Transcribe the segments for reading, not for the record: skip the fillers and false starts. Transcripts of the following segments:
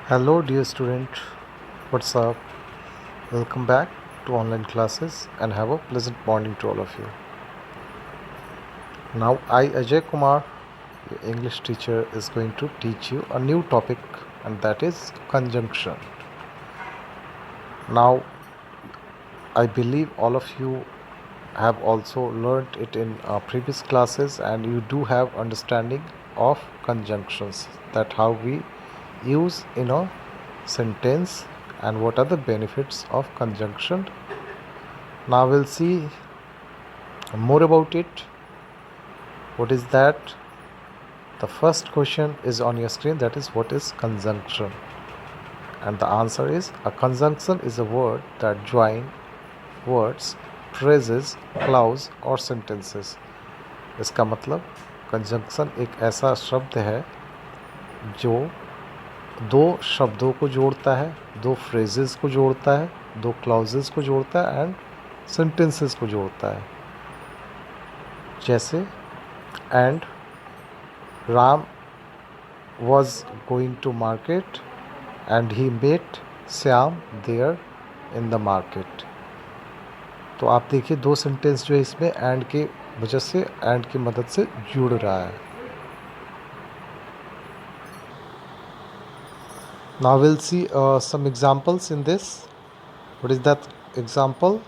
Hello, dear student. What's up? Welcome back to online classes and have a pleasant morning to all of you. Now, I, Ajay Kumar, your English teacher, is going to teach you a new topic, and that is conjunction. Now, I believe all of you have also learned it in previous classes, and you do have understanding of conjunctions, that how we use in a sentence and what are the benefits of conjunction. Now we'll see more about it. What is that? The first question is on your screen, that is, what is conjunction? And the answer is, a conjunction is a word that join words, phrases, clause और sentences. इसका मतलब conjunction एक ऐसा शब्द है जो दो शब्दों को जोड़ता है, दो फ्रेजेस को जोड़ता है, दो क्लाउजेस को जोड़ता है एंड सेंटेंसेस को जोड़ता है. जैसे and Ram was going to market and he met Shyam there in the market. तो आप देखिए दो सेंटेंस जो है इसमें एंड के वजह से, एंड की मदद से जुड़ रहा है. Now we'll see some examples in this. What is that example?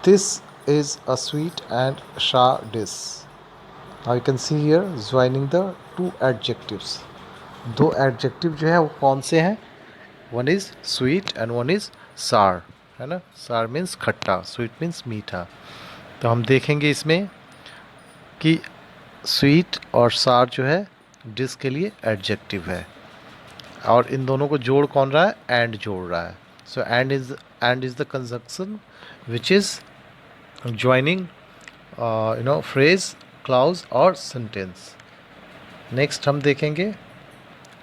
This is a sweet and sour dish. Now you can see here joining the two adjectives. दो एडजेक्टिव जो है वो कौन से हैं? One is sweet and one is सार, है ना. सार मीन्स खट्टा, स्वीट मीन्स मीठा. तो हम देखेंगे इसमें कि स्वीट और सार जो है डिश के लिए एडजेक्टिव है, और इन दोनों को जोड़ कौन रहा है? एंड जोड़ रहा है. So and is the conjunction which is joining phrase, clause और सेंटेंस. नेक्स्ट हम देखेंगे,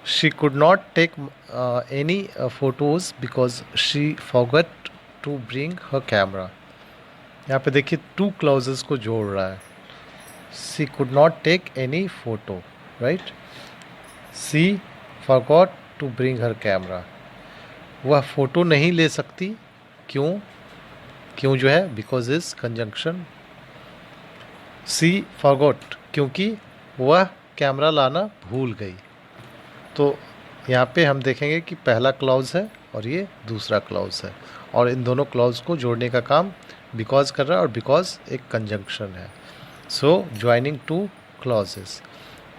she could not take any photos because she forgot to bring her camera. यहाँ पे देखिए टू क्लाउजेस को जोड़ रहा है. She could not take any photo, right. She forgot to bring her camera. वह फ़ोटो नहीं ले सकती. क्यों? क्यों जो है because is conjunction. She forgot क्योंकि वह कैमरा लाना भूल गई. तो यहाँ पे हम देखेंगे कि पहला क्लॉज है और ये दूसरा क्लॉज है, और इन दोनों क्लॉज को जोड़ने का काम बिकॉज कर रहा है, और बिकॉज एक कंजंक्शन है. So joining two clauses.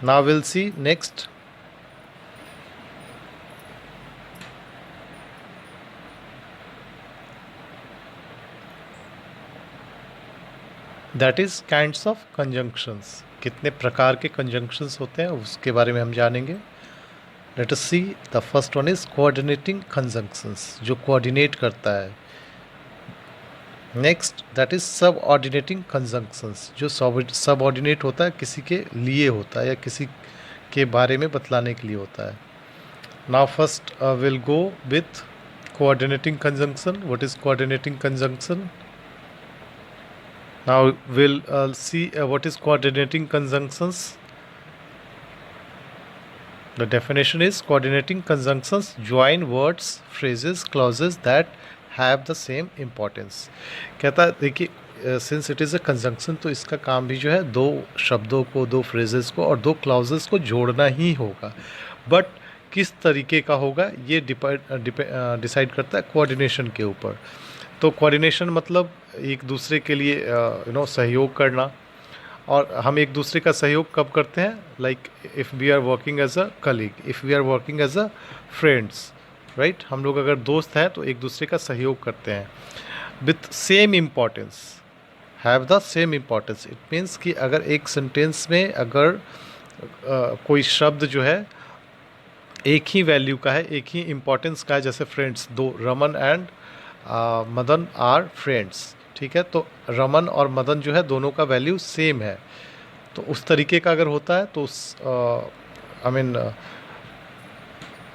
Now will see next. That is kinds of conjunctions. कितने प्रकार के कंजंक्शंस होते हैं उसके बारे में हम जानेंगे. Let us see. The first one is coordinating conjunctions, जो कोऑर्डिनेट करता है. नेक्स्ट दैट इज़ सब ऑर्डिनेटिंग कंजंक्शंस, जो सब ऑर्डिनेट होता है, किसी के लिए होता है या किसी के बारे में बतलाने के लिए होता है. Now first will go with coordinating conjunction. What is coordinating conjunction? Now we'll see what is coordinating conjunctions. The definition is coordinating conjunctions join words, phrases, clauses that have the same importance. कहता है देखिए since it is a conjunction, तो इसका काम भी जो है दो शब्दों को, दो फ्रेजेस को और दो क्लाउजेस को जोड़ना ही होगा. बट किस तरीके का होगा ये डिसाइड करता है कोऑर्डिनेशन के ऊपर. तो कोऑर्डिनेशन मतलब एक दूसरे के लिए सहयोग करना. और हम एक दूसरे का सहयोग कब करते हैं? Like if we are working as a colleague, if we are working as a friends, right. हम लोग अगर दोस्त हैं तो एक दूसरे का सहयोग करते हैं. With same importance, have the same importance. It means कि अगर एक सेंटेंस में अगर कोई शब्द जो है एक ही वैल्यू का है, एक ही इम्पॉर्टेंस का है, जैसे फ्रेंड्स, दो Raman and Madan are friends, ठीक है. तो रमन और मदन जो है दोनों का वैल्यू सेम है. तो उस तरीके का अगर होता है तो उस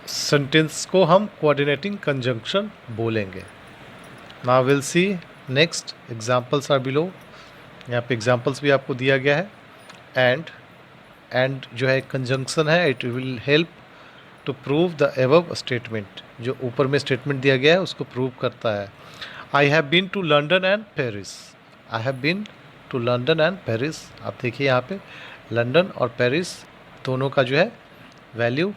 सेंटेंस को हम कोऑर्डिनेटिंग कंजंक्शन बोलेंगे. Now will see next. Examples are below. यहाँ पे एग्जांपल्स भी आपको दिया गया है. एंड जो है कंजंक्शन है, it will help to prove the above statement, जो ऊपर में स्टेटमेंट दिया गया है उसको प्रूव करता है। I have been to London and Paris, I have been to London and Paris. आप देखिए यहाँ पे लंदन और पेरिस दोनों का जो है वैल्यू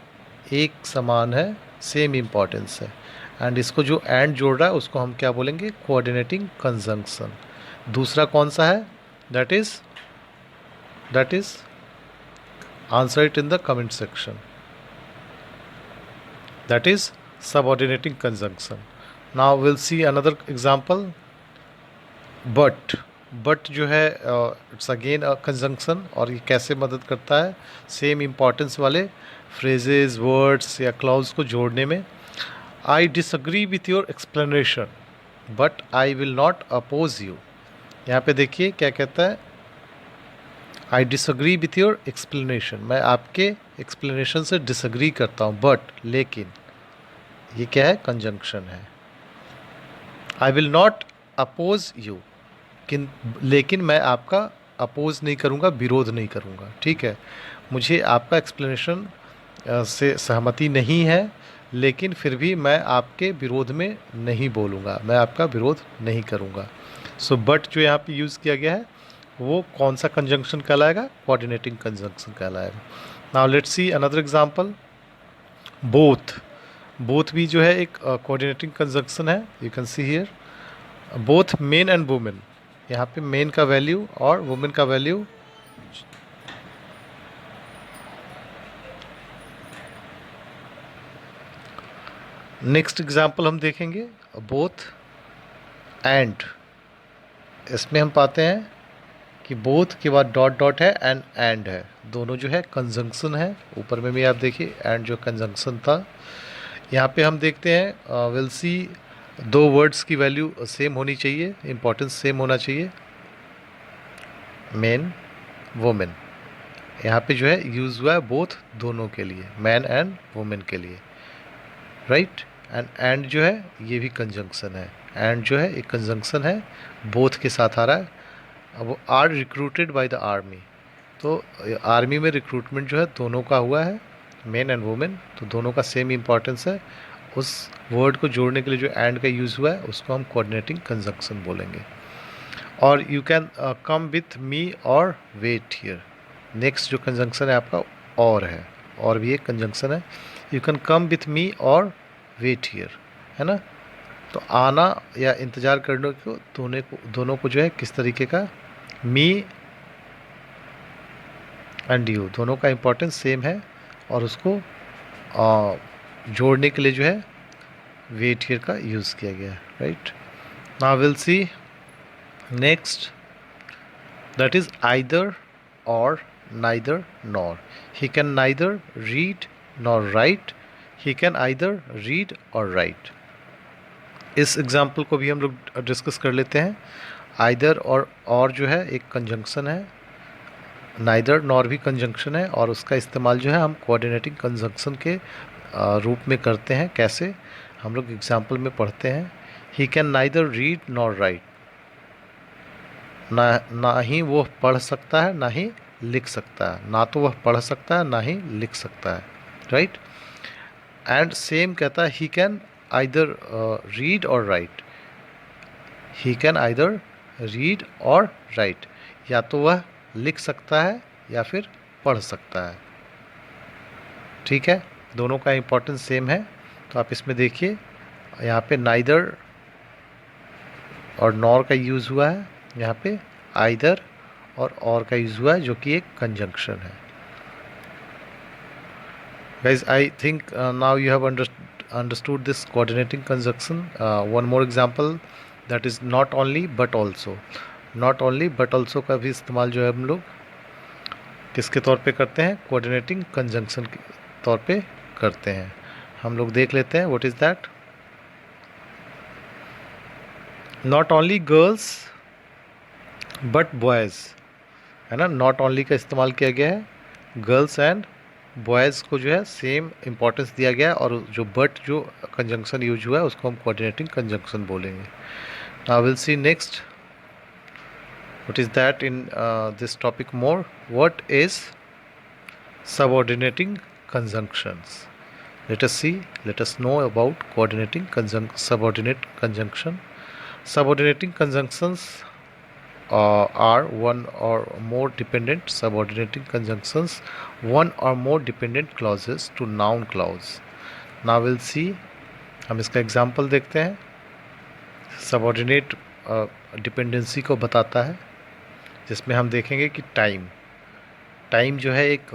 एक समान है, सेम इम्पॉर्टेंस है। एंड इसको जो एंड जोड़ रहा है उसको हम क्या बोलेंगे, कोऑर्डिनेटिंग कंजंक्शन। दूसरा कौन सा है, that is answer it in the comment section, that is subordinating conjunction. Now will see another example, but जो है इट्स अगेन अ कंजंक्शन, और ये कैसे मदद करता है सेम इम्पॉर्टेंस वाले फ्रेजेस, वर्ड्स या क्लाउज को जोड़ने में। I disagree with your explanation but I will not oppose you. यहाँ पे देखिए क्या कहता है, I disagree with your explanation, मैं आपके एक्सप्लेनेशन से डिसअग्री करता हूँ, बट लेकिन, ये क्या है, कंजंक्शन है। I will not oppose you, लेकिन मैं आपका अपोज नहीं करूँगा, विरोध नहीं करूँगा, ठीक है। मुझे आपका एक्सप्लेनेशन से सहमति नहीं है, लेकिन फिर भी मैं आपके विरोध में नहीं बोलूँगा, मैं आपका विरोध नहीं करूँगा। सो बट जो यहाँ पे यूज़ किया गया है वो कौन सा कंजंक्शन कहलाएगा, कोऑर्डिनेटिंग कंजंक्शन कहलाएगा। Now let's see another example, both भी जो है एक कोऑर्डिनेटिंग कंजंक्शन है। You can see here both men and women, यहाँ पे मेन का वैल्यू और वुमेन का वैल्यू नेक्स्ट एग्जाम्पल हम देखेंगे, बोथ एंड, इसमें हम पाते हैं कि बोथ के बाद डॉट डॉट है एंड है, दोनों जो है कंजंक्शन है। ऊपर में भी आप देखिए एंड जो कंजंक्शन था, यहाँ पे हम देखते हैं विल सी दो वर्ड्स की वैल्यू सेम होनी चाहिए, इम्पोर्टेंस सेम होना चाहिए, मैन वुमेन। यहाँ पे जो है यूज़ हुआ है बोथ दोनों के लिए, मैन एंड वुमेन के लिए, राइट। एंड जो है ये भी कंजंक्शन है, एंड जो है एक कंजंक्शन है, बोथ के साथ आ रहा है। अब वो are recruited by the army, तो आर्मी में रिक्रूटमेंट जो है दोनों का हुआ है, मेन एंड वुमेन, तो दोनों का सेम इम्पॉर्टेंस है। उस वर्ड को जोड़ने के लिए जो एंड का यूज़ हुआ है उसको हम कोऑर्डिनेटिंग कंजंक्शन बोलेंगे। और you can come with me और वेट हियर, नेक्स्ट जो कंजंक्शन है आपका और है, और भी एक कंजंक्शन है, you can come with me और वेट हियर, है ना। तो आना या इंतज़ार करने को दोनों को जो है किस तरीके का, मी एंड यू, दोनों का इम्पोर्टेंस सेम है, और उसको जोड़ने के लिए जो है वेट हियर का यूज़ किया गया है, right. Now will see next, that is either or neither nor. He can neither read nor write, he can either read or write. इस एग्जाम्पल को भी हम लोग डिस्कस कर लेते हैं। आइदर और जो है एक कंजंक्शन है, नाइदर नॉर भी कंजंक्शन है, और उसका इस्तेमाल जो है हम कोऑर्डिनेटिंग कंजंक्शन के रूप में करते हैं। कैसे, हम लोग एग्जाम्पल में पढ़ते हैं, ही can neither read nor right, ना ही वो पढ़ सकता है ना ही लिख सकता है, ना तो वह पढ़ सकता है ना ही लिख सकता है, राइट। एंड सेम कहता है ही can either read or right, he can either read or right, या तो वह लिख सकता है या फिर पढ़ सकता है, ठीक है। दोनों का इम्पोर्टेंस सेम है। तो आप इसमें देखिए यहाँ पे नाइदर और नॉर का यूज़ हुआ है, यहाँ पे आइदर और का यूज़ हुआ है, जो कि एक कंजंक्शन है। Guys, I think now you have understood this coordinating conjunction. One more example, that is not only but also. Not only but also का भी इस्तेमाल जो है हम लोग किसके तौर पे करते हैं, कोऑर्डिनेटिंग कंजंक्शन के तौर पे करते हैं। हम लोग देख लेते हैं what is that. Not only girls but boys, है ना, नॉट ओनली का इस्तेमाल किया गया है, गर्ल्स एंड बॉयज़ को जो है सेम इम्पोर्टेंस दिया गया है, और जो बट जो कंजंक्शन यूज हुआ है उसको हम कोऑर्डिनेटिंग कंजंक्शन बोलेंगे। Now will see next what is that in this topic more, what is subordinating conjunctions. Let us see, let us know about coordinating subordinate conjunction. Subordinating conjunctions are one or more dependent subordinating conjunctions, one or more dependent clauses to noun clause. Now we'll see, हम इसका example देखते हैं. Subordinate dependency को बताता है, जिसमें हम देखेंगे कि टाइम जो है एक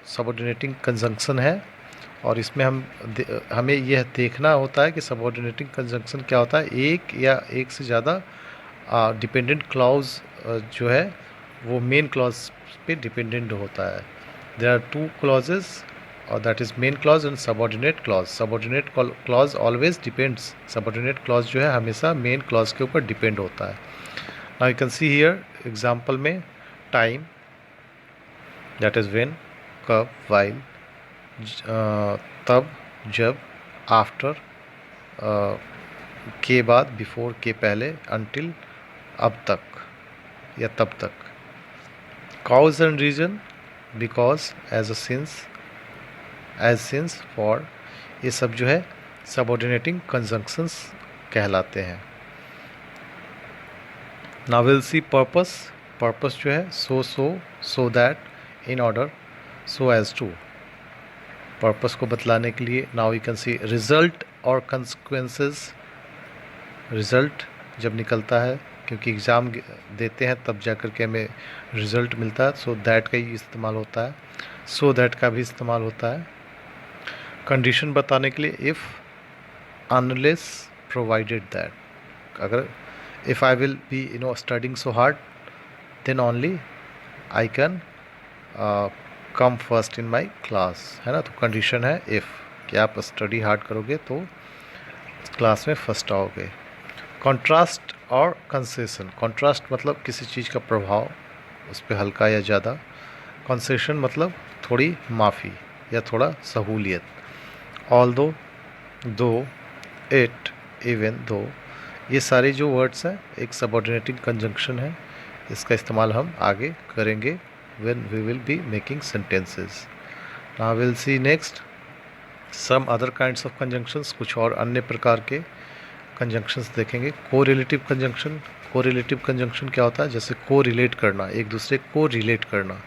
सबॉर्डिनेटिंग कंजंक्शन है, और इसमें हमें यह देखना होता है कि सबॉर्डिनेटिंग कंजंक्शन क्या होता है. एक या एक से ज़्यादा डिपेंडेंट क्लॉज जो है वो मेन क्लॉज पे डिपेंडेंट होता है. देयर आर टू क्लॉजेस, और that is main clause and subordinate clause. Subordinate clause always depends, subordinate clause जो है हमेशा मेन क्लॉज के ऊपर डिपेंड होता है. Now you can see here example में टाइम, दैट इज़ व्हेन, कब, व्हाइल, तब, जब, आफ्टर, के बाद, बिफोर के पहले, अनटिल, अब तक या तब तक. Cause and reason, because, as a since, as since, for, ये सब जो है सबऑर्डिनेटिंग कंजंक्शंस कहलाते हैं. Now will see purpose. Purpose जो है so that, in order, so as to. Purpose को बतलाने के लिए. Now you can see result और कंसिक्वेंसेस. रिजल्ट जब निकलता है, क्योंकि एग्ज़ाम देते हैं तब जा कर के हमें रिज़ल्ट मिलता है, सो दैट का ही इस्तेमाल होता है. सो दैट का भी इस्तेमाल होता है. कंडीशन बताने के लिए इफ़, अनलेस, प्रोवाइडेड दैट. अगर if I will be studying so hard, then only I can come first in my class, है ना. तो कंडीशन है इफ़, कि आप स्टडी हार्ड करोगे तो क्लास में फर्स्ट आओगे. कॉन्ट्रास्ट और कंसेशन. कॉन्ट्रास्ट मतलब किसी चीज़ का प्रभाव, उस पर हल्का या ज़्यादा. कंसेशन मतलब थोड़ी माफ़ी या थोड़ा सहूलियत. ऑल्दो, दो, इट, इवन दो, ये सारे जो वर्ड्स हैं एक सबऑर्डिनेटिंग कंजंक्शन है. इसका इस्तेमाल हम आगे करेंगे when we will be making sentences. Now we'll see next some other kinds of conjunctions. कुछ और अन्य प्रकार के conjunctions देखेंगे. Correlative conjunction. कोरिलेटिव कंजंक्शन क्या होता है? जैसे कोरिलेट करना, एक दूसरे को रिलेट करना,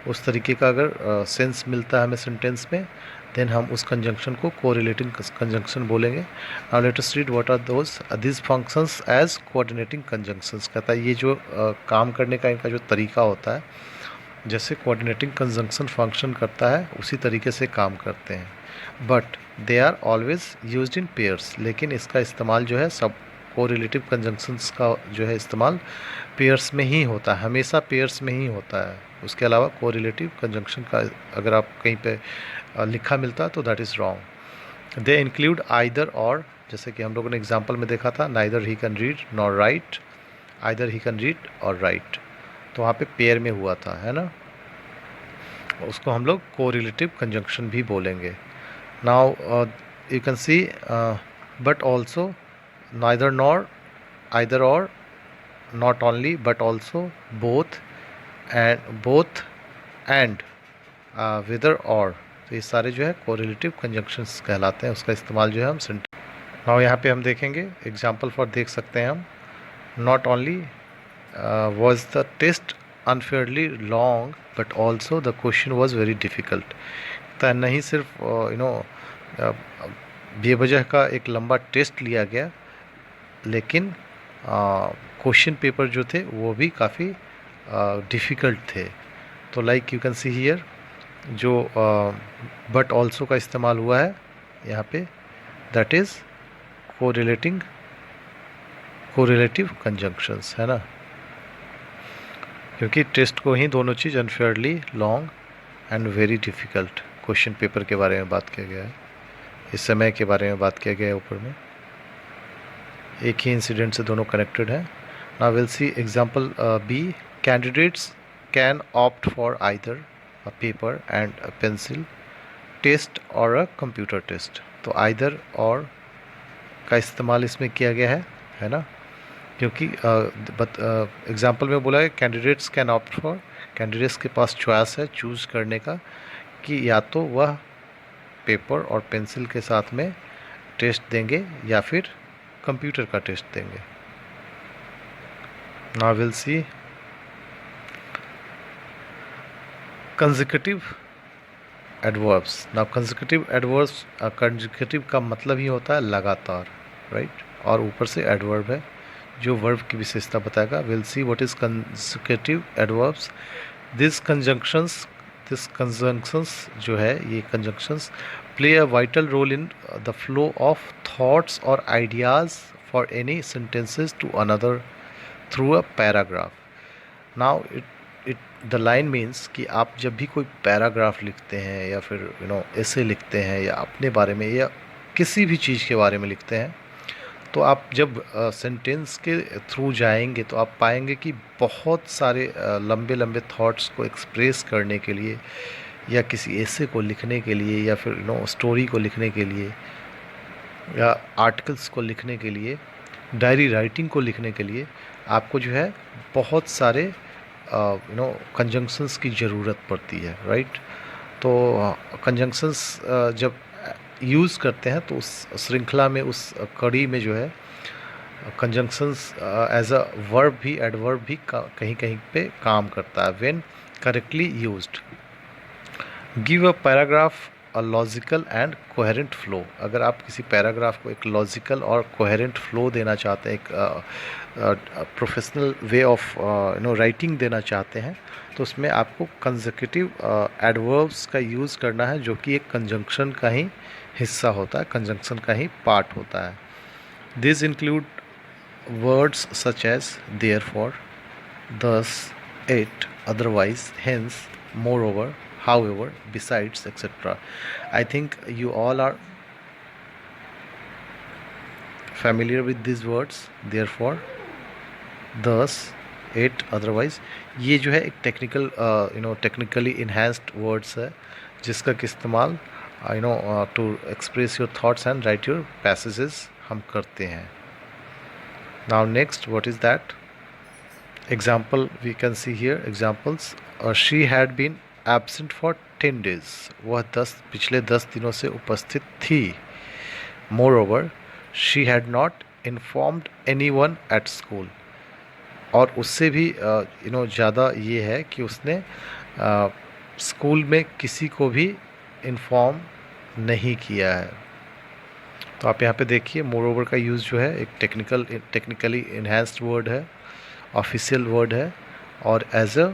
उस तरीके का अगर सेंस मिलता है हमें सेंटेंस में, देन हम उस कंजंक्शन को कोरिलेटिंग कंजंक्शन बोलेंगे. Now let us read what are those this functions as coordinating conjunctions. कहता है ये जो काम करने का इनका जो तरीका होता है, जैसे कोऑर्डिनेटिंग कंजंक्शन फंक्शन करता है उसी तरीके से काम करते हैं. But they are always used in pairs. लेकिन इसका इस्तेमाल जो है सब कोरिलेटिव कंजंक्शंस का जो है इस्तेमाल पेयर्स में ही होता है, हमेशा पेयर्स में ही होता है. उसके अलावा कोरिलेटिव कंजंक्शन का अगर आप कहीं पे लिखा मिलता है तो that is wrong. They include either और, जैसे कि हम लोगों ने एग्जांपल में देखा था, neither he can read nor right, either he can read or right. तो वहाँ पे पेयर में हुआ था, है ना. उसको हम लोग कोरिलेटिव कंजंक्शन भी बोलेंगे. Now you can see but also, neither nor, either or, not only but also, both and whether or. तो ये सारे जो है कोरिलेटिव कंजंक्शंस कहलाते हैं. उसका इस्तेमाल जो है हम सेंटेंस. नाउ यहाँ पे हम देखेंगे एग्जांपल फॉर, देख सकते हैं हम. Not only was the test unfairly long but also the question was very difficult. तो नहीं सिर्फ बेवजह का एक लंबा टेस्ट लिया गया, लेकिन क्वेश्चन पेपर जो थे वो भी काफ़ी डिफ़िकल्ट थे. तो like you can see here जो बट ऑल्सो का इस्तेमाल हुआ है यहाँ पे, दैट इज़ कोरिलेटिव कंजंक्शंस, है ना. क्योंकि टेस्ट को ही दोनों चीज़ unfairly long and very difficult, question paper के बारे में बात किया गया है, इस समय के बारे में बात किया गया है ऊपर में. एक ही इंसिडेंट से दोनों कनेक्टेड हैं. Now will see example B. Candidates can opt for either a paper and a pencil test or a computer test. तो आइदर और का इस्तेमाल इसमें किया गया है ना. क्योंकि एग्जाम्पल में बोला है candidates can opt for, candidates के पास चॉइस है चूज़ करने का कि या तो वह पेपर और पेंसिल के साथ में टेस्ट देंगे या फिर कंप्यूटर का टेस्ट देंगे। Now will C consecutive adverbs. Now consecutive adverbs, consecutive का मतलब ही होता है लगातार, राइट, और ऊपर से एडवर्ब है जो वर्ब की विशेषता बताएगा। Will see what is consecutive adverbs. This conjunctions जो है, ये conjunctions play a vital role in the flow of thoughts और ideas for any sentences to another through a paragraph. Now it the line means कि आप जब भी कोई paragraph लिखते हैं या फिर ऐसे लिखते हैं या अपने बारे में या किसी भी चीज़ के बारे में लिखते हैं, तो आप जब सेंटेंस के थ्रू जाएंगे तो आप पाएंगे कि बहुत सारे लंबे लंबे थॉट्स को एक्सप्रेस करने के लिए या किसी ऐसे को लिखने के लिए या फिर स्टोरी को लिखने के लिए या आर्टिकल्स को लिखने के लिए, डायरी राइटिंग को लिखने के लिए आपको जो है बहुत सारे कंजंक्शंस की ज़रूरत पड़ती है, राइट। तो कंजंक्शंस जब यूज़ करते हैं तो उस श्रृंखला में, उस कड़ी में जो है कंजंक्शंस एज अ वर्ब भी, एडवर्ब भी कहीं कहीं पे काम करता है when correctly used. Give a paragraph a logical and coherent flow. अगर आप किसी पैराग्राफ को एक लॉजिकल और कोहेरेंट फ्लो देना चाहते हैं, एक प्रोफेशनल वे ऑफ राइटिंग देना चाहते हैं, तो उसमें आपको कंसेक्यूटिव एडवर्ब्स का यूज़ करना है, जो कि एक कंजंक्शन का ही हिस्सा होता है, कंजंक्शन का ही पार्ट होता है। This include words such as therefore, thus, it, otherwise, hence, moreover, however, besides, etc. I think you all are familiar with these words, therefore, thus, it, otherwise. ये जो है एक टेक्निकल टेक्निकली इन्हेंस्ड वर्ड्स है जिसका इस्तेमाल to express your thoughts and write your passages हम करते हैं। Now next, what is that? Example, we can see here examples. She had been absent for 10 days. वह पिछले 10 दिनों से उपस्थित थी। Moreover, she had not informed anyone at school. और उससे भी ज़्यादा ये है कि उसने स्कूल में किसी को भी इन्फॉर्म नहीं किया है। तो आप यहाँ पे देखिए, मोरओवर का यूज़ जो है एक टेक्निकली इन्हेंस्ड वर्ड है, ऑफिशियल वर्ड है, और as a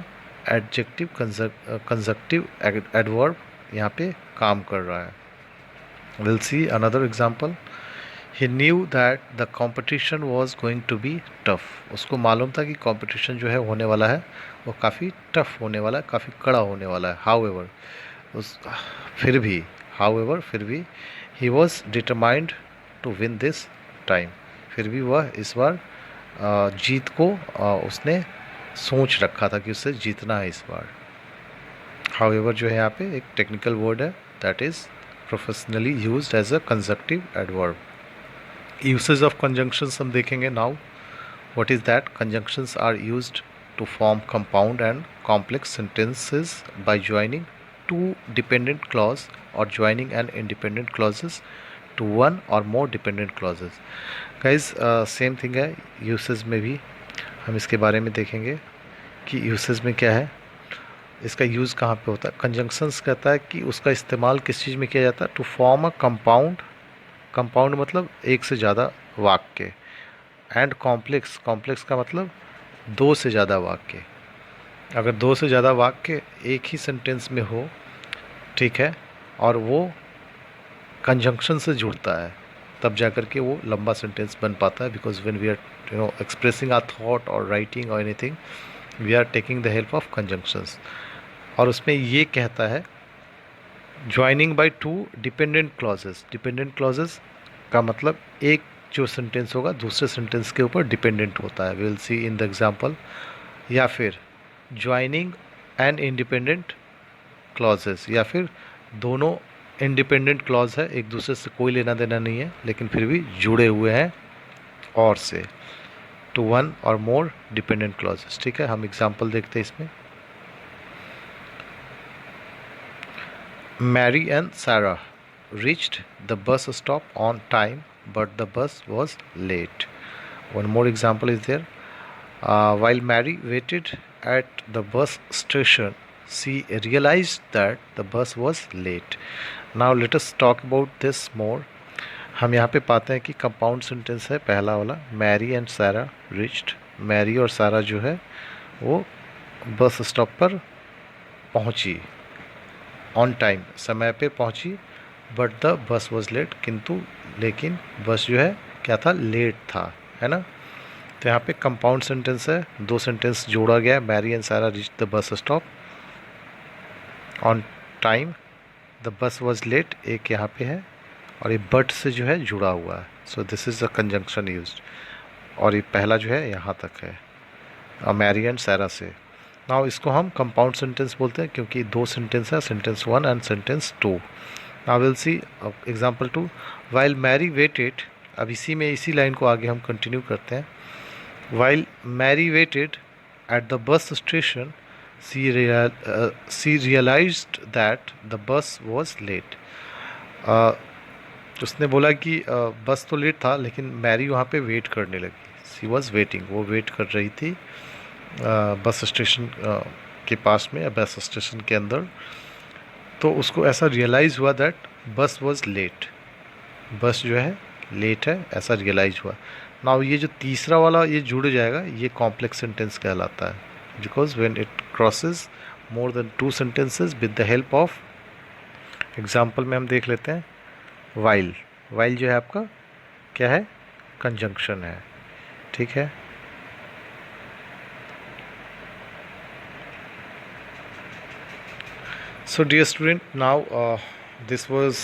adjective conjunctive adverb यहाँ पे काम कर रहा है। Will see another example. He knew that the competition was going to be tough. उसको मालूम था कि कंपटीशन जो है होने वाला है वो काफ़ी टफ होने वाला है, काफ़ी कड़ा होने वाला है। हाउएवर, फिर भी he was determined to win this time. फिर भी वह इस बार जीत को उसने सोच रखा था कि उससे जीतना है इस बार। हाउएवर जो है यहाँ पे एक टेक्निकल वर्ड है that is professionally used as a conjunctive adverb. Usage of conjunctions हम देखेंगे now. What is that? Conjunctions are used to form compound and complex sentences by joining two dependent clause or joining and independent clauses to one or more dependent clauses. Guys same thing है usage में भी, हम इसके बारे में देखेंगे कि usage में क्या है, इसका यूज़ कहाँ पे होता है। कंजंक्शंस कहता है कि उसका इस्तेमाल किस चीज़ में किया जाता है? To form a compound, compound मतलब एक से ज़्यादा वाक्य, एंड कॉम्प्लेक्स, कॉम्प्लेक्स का मतलब दो से ज़्यादा वाक्य। अगर दो से ज़्यादा वाक्य एक ही सेंटेंस में हो, ठीक है, और वो कंजंक्शन से जुड़ता है, तब जा कर के वो लंबा सेंटेंस बन पाता है। Because when we are expressing our thought or writing or anything, we are taking the help of conjunctions. और उसमें ये कहता है joining by two dependent clauses. Dependent clauses का मतलब एक जो सेंटेंस होगा दूसरे सेंटेंस के ऊपर डिपेंडेंट होता है। Will C in the example. या फिर ज्वाइनिंग एंड इंडिपेंडेंट क्लॉजेस, या फिर दोनों इंडिपेंडेंट क्लॉज है, एक दूसरे से कोई लेना देना नहीं है, लेकिन फिर भी जुड़े हुए हैं और से, to one or more dependent clauses. ठीक है, हम एग्जांपल देखते हैं इसमें। मैरी एंड सारा reached the bus stop on time, but the bus was late. One more example is there. While Mary waited at the bus station, she realized that the bus was late. Now let us talk about this more. हम यहाँ पे पाते हैं कि compound sentence है पहला वाला, Mary and सारा रिच्ड। मैरी और सारा जो है वो बस स्टॉप पर पहुँची, ऑन टाइम, समय पे पहुँची, but the bus was late, किंतु लेकिन बस जो है क्या था, लेट था, है ना। तो यहाँ पे कंपाउंड सेंटेंस है, दो सेंटेंस जोड़ा गया, Mary and Sara reach the bus stop on time, the bus was late एक यहाँ पे है, और ये बट से जो है जुड़ा हुआ है, so this is the conjunction used. और ये पहला जो है यहाँ तक है, मैरी एंड सारा से। नाउ इसको हम कंपाउंड सेंटेंस बोलते हैं क्योंकि दो सेंटेंस है, sentence 1 and sentence 2। Now will see example 2। While Mary waited, अब इसी में इसी लाइन को आगे हम कंटिन्यू करते हैं। While Mary waited at the bus station, she realised that the bus was late. उसने बोला कि बस तो लेट था, लेकिन मैरी वहाँ पे वेट करने लगी। शी वॉज वेटिंग, वो वेट कर रही थी बस स्टेशन के पास में, बस स्टेशन के अंदर। तो उसको ऐसा रियलाइज़ हुआ दैट बस वॉज लेट, बस जो है लेट है, ऐसा रियलाइज़ हुआ। नाउ ये जो तीसरा वाला ये जुड़ जाएगा, ये कॉम्प्लेक्स सेंटेंस कहलाता है, because when it crosses more than 2 sentences with the help of. Example में हम देख लेते हैं। वाइल, वाइल जो है आपका क्या है, कंजंक्शन है, ठीक है। So dear student, now this was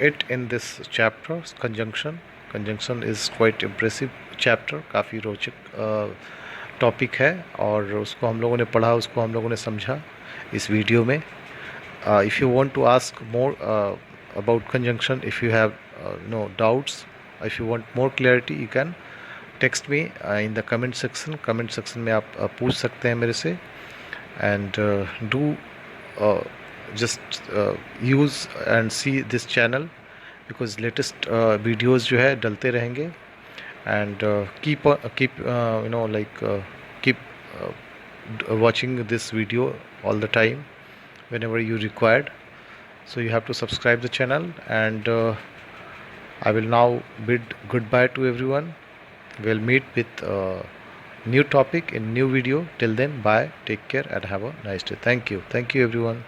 it in this chapter, conjunction. Conjunction is quite impressive chapter, काफ़ी रोचक टॉपिक है, और उसको हम लोगों ने पढ़ा, उसको हम लोगों ने समझा इस वीडियो में। If you want to ask more about conjunction, if you have no doubts, if you want more clarity, you can text me in the comment section. Comment section में आप पूछ सकते हैं मेरे से, and do just use and see this channel, because latest videos जो है डलते रहेंगे, and keep watching this video all the time whenever you required. So you have to subscribe the channel, and I will now bid goodbye to everyone. We'll meet with new topic in new video. Till then, bye, take care, and have a nice day. Thank you everyone.